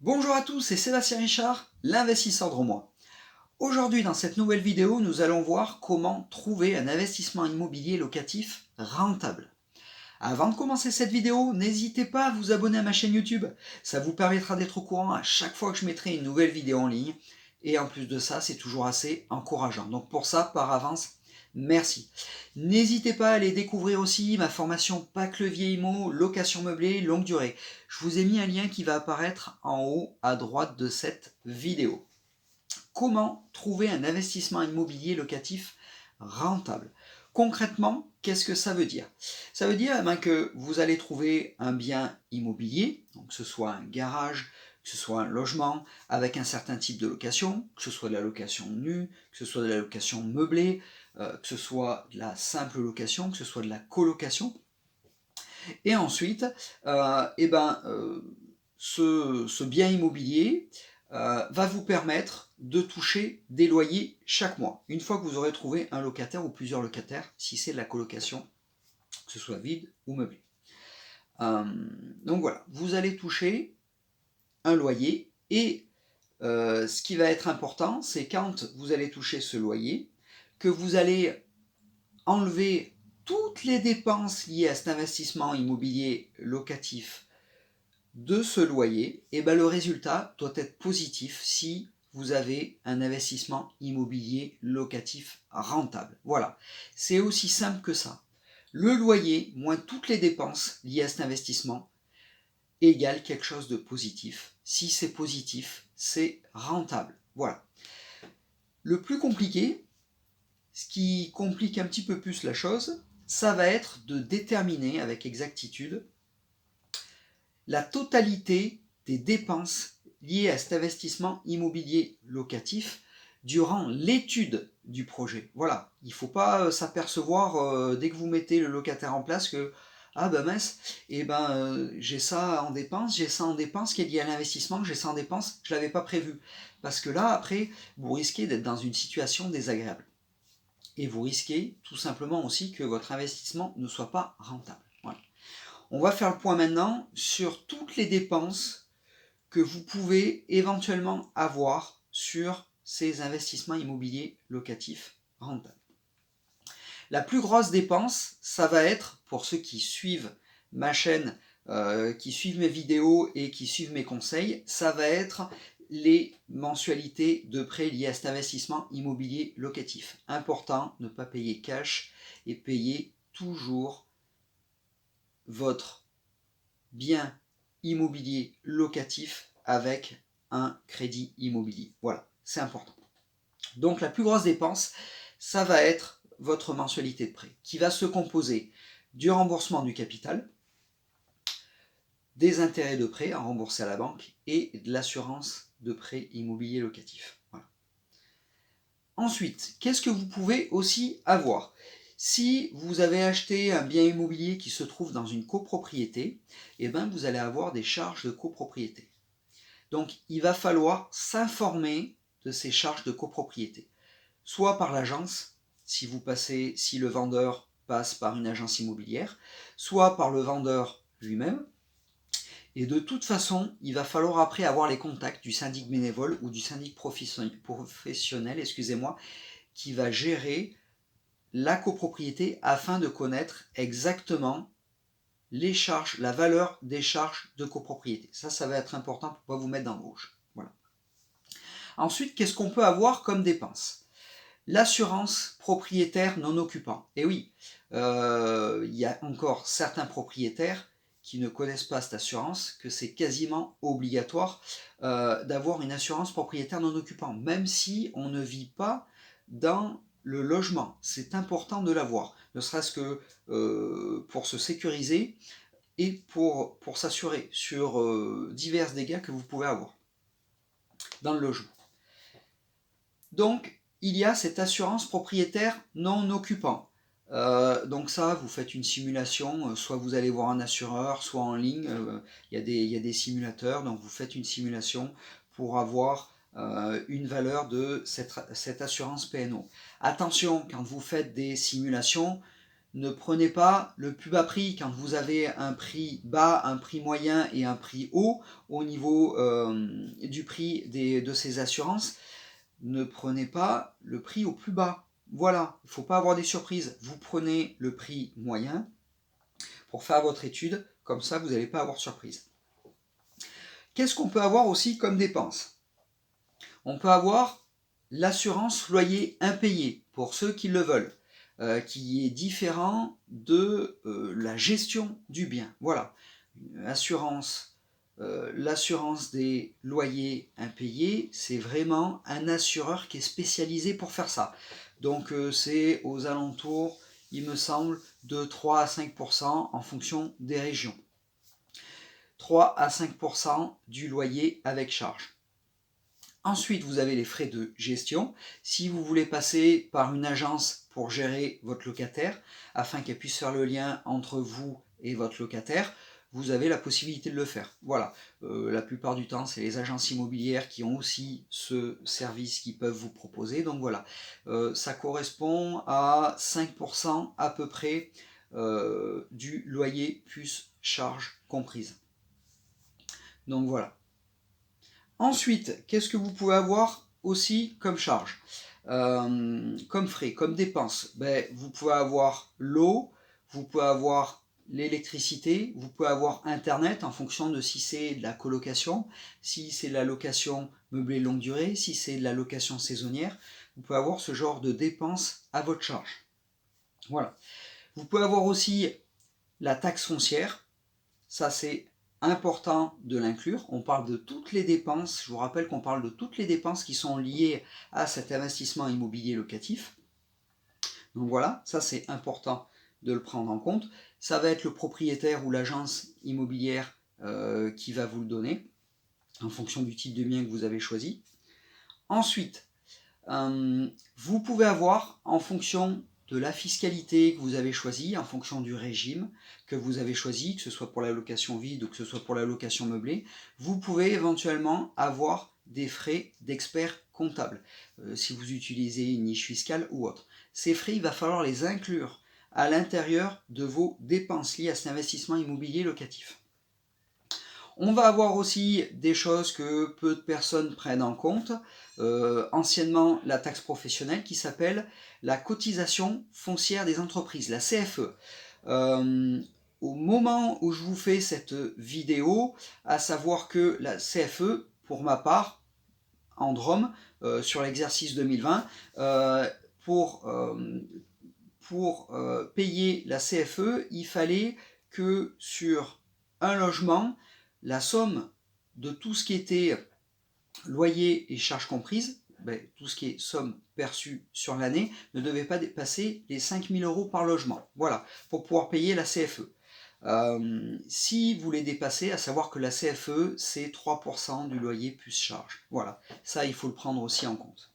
Bonjour à tous, c'est Sébastien Richard, l'investisseur drômois. Aujourd'hui, dans cette nouvelle vidéo, nous allons voir comment trouver un investissement immobilier locatif rentable. Avant de commencer cette vidéo, n'hésitez pas à vous abonner à ma chaîne YouTube. Ça vous permettra d'être au courant à chaque fois que je mettrai une nouvelle vidéo en ligne. Et en plus de ça, c'est toujours assez encourageant. Donc pour ça, par avance, merci. N'hésitez pas à aller découvrir aussi ma formation PAC Levier IMO, location meublée, longue durée. Je vous ai mis un lien qui va apparaître en haut à droite de cette vidéo. Comment trouver un investissement immobilier locatif rentable? Concrètement, qu'est-ce que ça veut dire? Ça veut dire que vous allez trouver un bien immobilier, donc que ce soit un garage, que ce soit un logement, avec un certain type de location, que ce soit de la location nue, que ce soit de la location meublée, que ce soit de la simple location, que ce soit de la colocation. Et ensuite, ce bien immobilier va vous permettre de toucher des loyers chaque mois, une fois que vous aurez trouvé un locataire ou plusieurs locataires, si c'est de la colocation, que ce soit vide ou meublé. Euh, donc voilà, vous allez toucher un loyer et ce qui va être important, c'est quand vous allez toucher ce loyer, que vous allez enlever toutes les dépenses liées à cet investissement immobilier locatif de ce loyer, et ben le résultat doit être positif si vous avez un investissement immobilier locatif rentable. Voilà, c'est aussi simple que ça. Le loyer moins toutes les dépenses liées à cet investissement égale quelque chose de positif. Si c'est positif, c'est rentable. Voilà. Le plus compliqué, ce qui complique un petit peu plus la chose, ça va être de déterminer avec exactitude la totalité des dépenses liées à cet investissement immobilier locatif durant l'étude du projet. Voilà, il ne faut pas s'apercevoir dès que vous mettez le locataire en place que ah ben mince, j'ai ça en dépense, qui est lié à l'investissement, j'ai ça en dépense, je ne l'avais pas prévu. Parce que là, après, vous risquez d'être dans une situation désagréable. Et vous risquez tout simplement aussi que votre investissement ne soit pas rentable. Voilà. On va faire le point maintenant sur toutes les dépenses que vous pouvez éventuellement avoir sur ces investissements immobiliers locatifs rentables. La plus grosse dépense, ça va être, pour ceux qui suivent ma chaîne, qui suivent mes vidéos et qui suivent mes conseils, ça va être les mensualités de prêt liées à cet investissement immobilier locatif. Important, ne pas payer cash et payer toujours votre bien immobilier locatif avec un crédit immobilier. Voilà, c'est important. Donc la plus grosse dépense, ça va être votre mensualité de prêt, qui va se composer du remboursement du capital, des intérêts de prêt à rembourser à la banque et de l'assurance de prêt immobilier locatif. Voilà. Ensuite, qu'est-ce que vous pouvez aussi avoir? Si vous avez acheté un bien immobilier qui se trouve dans une copropriété, eh ben vous allez avoir des charges de copropriété. Donc il va falloir s'informer de ces charges de copropriété, soit par l'agence, si le vendeur passe par une agence immobilière, soit par le vendeur lui-même. Et de toute façon, il va falloir après avoir les contacts du syndic bénévole ou du syndic professionnel, qui va gérer la copropriété afin de connaître exactement les charges, la valeur des charges de copropriété. Ça va être important pour ne pas vous mettre dans le rouge. Voilà. Ensuite, qu'est-ce qu'on peut avoir comme dépense? L'assurance propriétaire non occupant. Et oui, il y a encore certains propriétaires qui ne connaissent pas cette assurance, que c'est quasiment obligatoire d'avoir une assurance propriétaire non occupant, même si on ne vit pas dans le logement. C'est important de l'avoir, ne serait-ce que pour se sécuriser et pour s'assurer sur divers dégâts que vous pouvez avoir dans le logement. Donc, il y a cette assurance propriétaire non occupant. Donc ça, vous faites une simulation, soit vous allez voir un assureur, soit en ligne, il y a des simulateurs, donc vous faites une simulation pour avoir une valeur de cette assurance PNO. Attention, quand vous faites des simulations, Ne prenez pas le plus bas prix quand vous avez un prix bas, un prix moyen et un prix haut au niveau du prix de ces assurances. Ne prenez pas le prix au plus bas. Voilà, il ne faut pas avoir des surprises. Vous prenez le prix moyen pour faire votre étude, comme ça vous n'allez pas avoir de surprise. Qu'est-ce qu'on peut avoir aussi comme dépenses? On peut avoir l'assurance loyer impayé, pour ceux qui le veulent, qui est différent de la gestion du bien. Voilà, l'assurance des loyers impayés, c'est vraiment un assureur qui est spécialisé pour faire ça. Donc c'est aux alentours, il me semble, de 3 à 5% en fonction des régions. 3 à 5% du loyer avec charge. Ensuite, vous avez les frais de gestion. Si vous voulez passer par une agence pour gérer votre locataire, afin qu'elle puisse faire le lien entre vous et votre locataire, vous avez la possibilité de le faire. Voilà, la plupart du temps, c'est les agences immobilières qui ont aussi ce service qu'ils peuvent vous proposer. Donc voilà, ça correspond à 5% à peu près du loyer plus charge comprise. Donc voilà. Ensuite, qu'est-ce que vous pouvez avoir aussi comme charge, comme frais, comme dépenses? Vous pouvez avoir l'eau, vous pouvez avoir l'électricité, vous pouvez avoir Internet en fonction de si c'est de la colocation, si c'est de la location meublée longue durée, si c'est de la location saisonnière. Vous pouvez avoir ce genre de dépenses à votre charge. Voilà. Vous pouvez avoir aussi la taxe foncière. Ça, c'est important de l'inclure. On parle de toutes les dépenses. Je vous rappelle qu'on parle de toutes les dépenses qui sont liées à cet investissement immobilier locatif. Donc voilà, ça c'est important de le prendre en compte. Ça va être le propriétaire ou l'agence immobilière qui va vous le donner en fonction du type de bien que vous avez choisi. Ensuite, vous pouvez avoir, en fonction de la fiscalité que vous avez choisie, en fonction du régime que vous avez choisi, que ce soit pour la location vide ou que ce soit pour la location meublée, vous pouvez éventuellement avoir des frais d'expert comptable, si vous utilisez une niche fiscale ou autre. Ces frais, il va falloir les inclure à l'intérieur de vos dépenses liées à cet investissement immobilier locatif. On va avoir aussi des choses que peu de personnes prennent en compte. Anciennement, la taxe professionnelle qui s'appelle la cotisation foncière des entreprises, la CFE. Au moment où je vous fais cette vidéo, à savoir que la CFE, pour ma part, en Drôme, sur l'exercice 2020, pour payer la CFE, il fallait que sur un logement, la somme de tout ce qui était loyer et charges comprises, tout ce qui est somme perçue sur l'année, ne devait pas dépasser les 5 000 € par logement. Voilà, pour pouvoir payer la CFE. Si vous les dépassez, à savoir que la CFE, c'est 3% du loyer plus charge. Voilà, ça, il faut le prendre aussi en compte.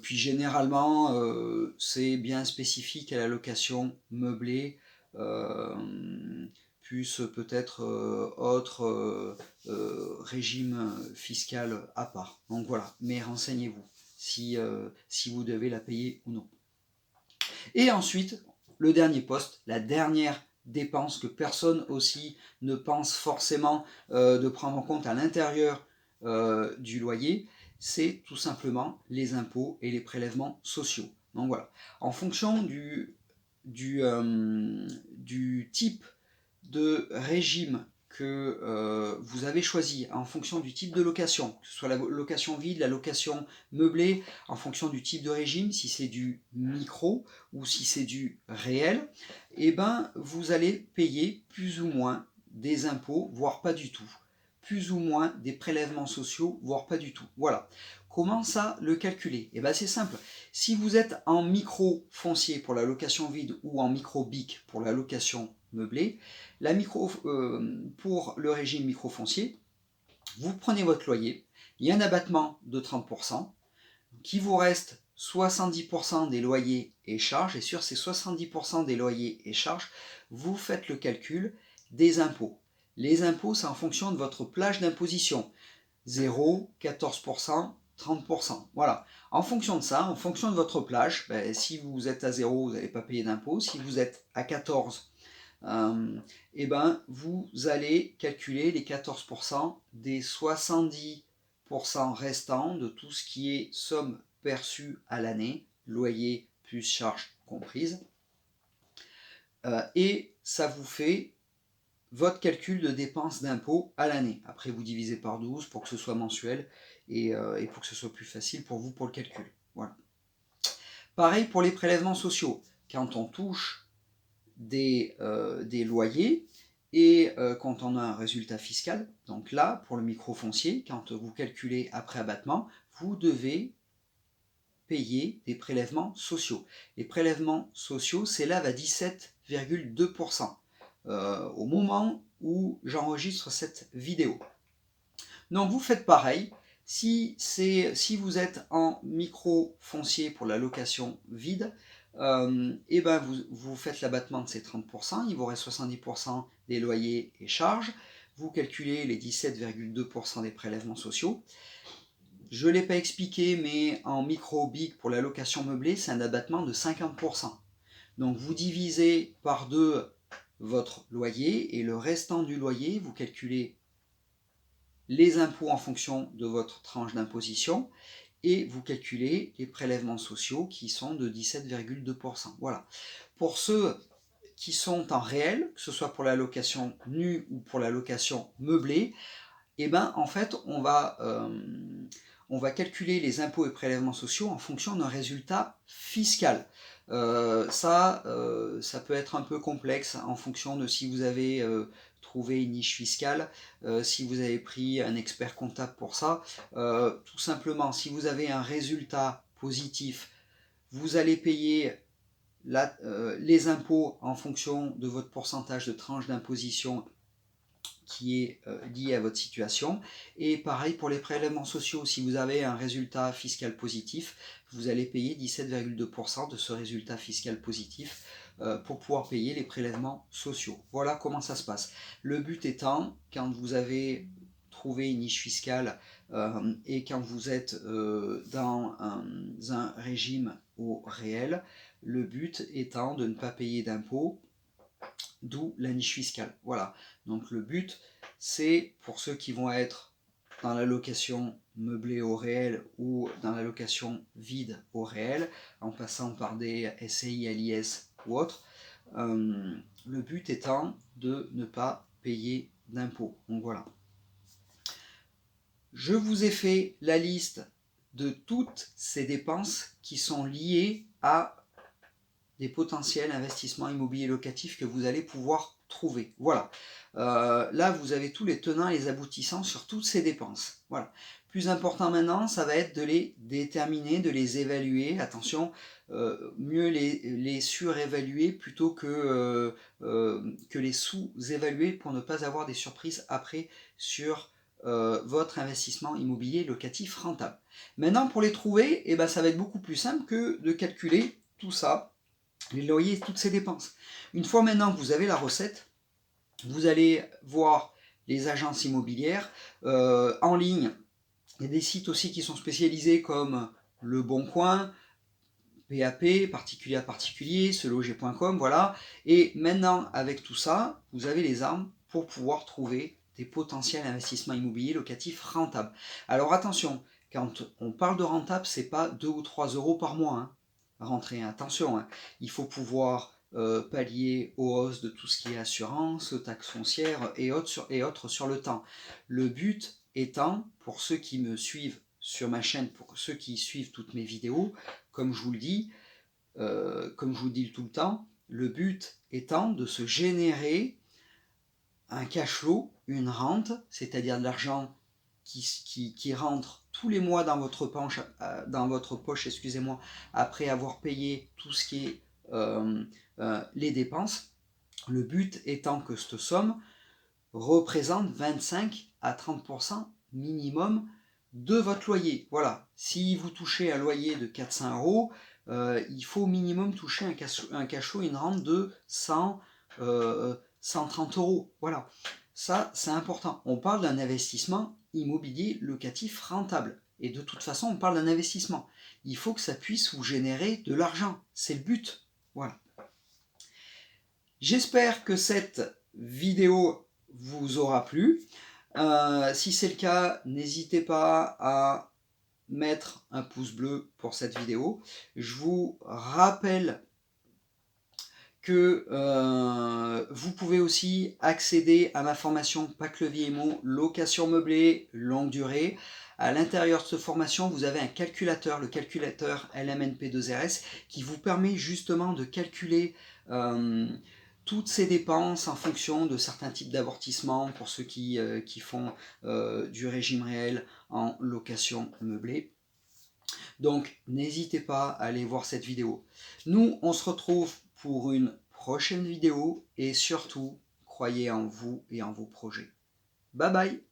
Puis généralement, c'est bien spécifique à la location meublée, plus peut-être autre régime fiscal à part. Donc voilà, mais renseignez-vous si vous devez la payer ou non. Et ensuite, le dernier poste, la dernière dépense que personne aussi ne pense forcément de prendre en compte à l'intérieur du loyer, c'est tout simplement les impôts et les prélèvements sociaux. Donc voilà, en fonction du type de régime que vous avez choisi, en fonction du type de location, que ce soit la location vide, la location meublée, en fonction du type de régime, si c'est du micro ou si c'est du réel, et vous allez payer plus ou moins des impôts, voire pas du tout. Plus ou moins des prélèvements sociaux, voire pas du tout. Voilà. Comment ça le calculer? C'est simple. Si vous êtes en micro foncier pour la location vide ou en micro BIC pour la location meublée, pour le régime microfoncier, vous prenez votre loyer, il y a un abattement de 30%, qui vous reste 70% des loyers et charges, et sur ces 70% des loyers et charges, vous faites le calcul des impôts. Les impôts, c'est en fonction de votre plage d'imposition. 0, 14%, 30%. Voilà. En fonction de ça, en fonction de votre plage, ben, si vous êtes à 0, vous n'allez pas payer d'impôt. Si vous êtes à 14, et ben, vous allez calculer les 14% des 70% restants de tout ce qui est somme perçue à l'année, loyer plus charges comprises. Et ça vous fait votre calcul de dépenses d'impôt à l'année. Après, vous divisez par 12 pour que ce soit mensuel et pour que ce soit plus facile pour vous pour le calcul. Voilà. Pareil pour les prélèvements sociaux. Quand on touche des loyers et quand on a un résultat fiscal, donc là, pour le microfoncier, quand vous calculez après abattement, vous devez payer des prélèvements sociaux. Les prélèvements sociaux s'élèvent à 17,2%. Au moment où j'enregistre cette vidéo. Donc vous faites pareil. Si vous êtes en micro foncier pour la location vide, et ben vous faites l'abattement de ces 30%, il vous reste 70% des loyers et charges, vous calculez les 17,2% des prélèvements sociaux. Je ne l'ai pas expliqué, mais en micro big pour la location meublée, c'est un abattement de 50%. Donc vous divisez par 2 votre loyer et le restant du loyer, vous calculez les impôts en fonction de votre tranche d'imposition et vous calculez les prélèvements sociaux qui sont de 17,2%. Voilà. Pour ceux qui sont en réel, que ce soit pour la location nue ou pour la location meublée, et ben en fait on va calculer les impôts et prélèvements sociaux en fonction d'un résultat fiscal. Ça peut être un peu complexe en fonction de si vous avez trouvé une niche fiscale, si vous avez pris un expert comptable pour ça. Tout simplement, si vous avez un résultat positif, vous allez payer les impôts en fonction de votre pourcentage de tranche d'imposition qui est lié à votre situation. Et pareil pour les prélèvements sociaux, si vous avez un résultat fiscal positif, vous allez payer 17,2% de ce résultat fiscal positif pour pouvoir payer les prélèvements sociaux. Voilà comment ça se passe. Le but étant, quand vous avez trouvé une niche fiscale et quand vous êtes dans un régime au réel, le but étant de ne pas payer d'impôts, d'où la niche fiscale. Voilà. Donc le but, c'est pour ceux qui vont être dans la location meublée au réel ou dans la location vide au réel, en passant par des SCI, LIS ou autres, le but étant de ne pas payer d'impôts. Donc voilà. Je vous ai fait la liste de toutes ces dépenses qui sont liées à des potentiels investissements immobiliers locatifs que vous allez pouvoir trouver. Voilà. Là, vous avez tous les tenants et les aboutissants sur toutes ces dépenses. Voilà. Plus important maintenant, ça va être de les déterminer, de les évaluer. Attention, mieux les surévaluer plutôt que les sous-évaluer pour ne pas avoir des surprises après sur votre investissement immobilier locatif rentable. Maintenant, pour les trouver, eh ben, ça va être beaucoup plus simple que de calculer tout ça, les loyers, toutes ces dépenses. Une fois maintenant que vous avez la recette, vous allez voir les agences immobilières en ligne. Il y a des sites aussi qui sont spécialisés comme Le Bon Coin, PAP, particulier à particulier, seloger.com, voilà. Et maintenant, avec tout ça, vous avez les armes pour pouvoir trouver des potentiels investissements immobiliers locatifs rentables. Alors attention, quand on parle de rentable, c'est pas 2 ou 3 euros par mois, hein, rentrer. Attention, hein. Il faut pouvoir pallier aux hausses de tout ce qui est assurance, taxes foncières et autres sur le temps. Le but étant, pour ceux qui me suivent sur ma chaîne, pour ceux qui suivent toutes mes vidéos, comme je vous le dis tout le temps, le but étant de se générer un cash flow, une rente, c'est-à-dire de l'argent qui rentre tous les mois dans votre poche, excusez-moi, après avoir payé tout ce qui est les dépenses. Le but étant que cette somme représente 25 à 30% minimum de votre loyer. Voilà. Si vous touchez un loyer de 400 euros, il faut au minimum toucher un cash flow, une rente de 130 euros. Voilà. Ça, c'est important. On parle d'un investissement immobilier locatif rentable. Et de toute façon, on parle d'un investissement. Il faut que ça puisse vous générer de l'argent. C'est le but. Voilà. J'espère que cette vidéo vous aura plu. Si c'est le cas, n'hésitez pas à mettre un pouce bleu pour cette vidéo. Je vous rappelle que vous pouvez aussi accéder à ma formation Pack Levier Imo, location meublée longue durée. À l'intérieur de cette formation, vous avez un calculateur, le calculateur LMNP2RS, qui vous permet justement de calculer toutes ces dépenses en fonction de certains types d'amortissements pour ceux qui font du régime réel en location meublée. Donc n'hésitez pas à aller voir cette vidéo. Nous, on se retrouve pour une prochaine vidéo et surtout, croyez en vous et en vos projets. Bye bye!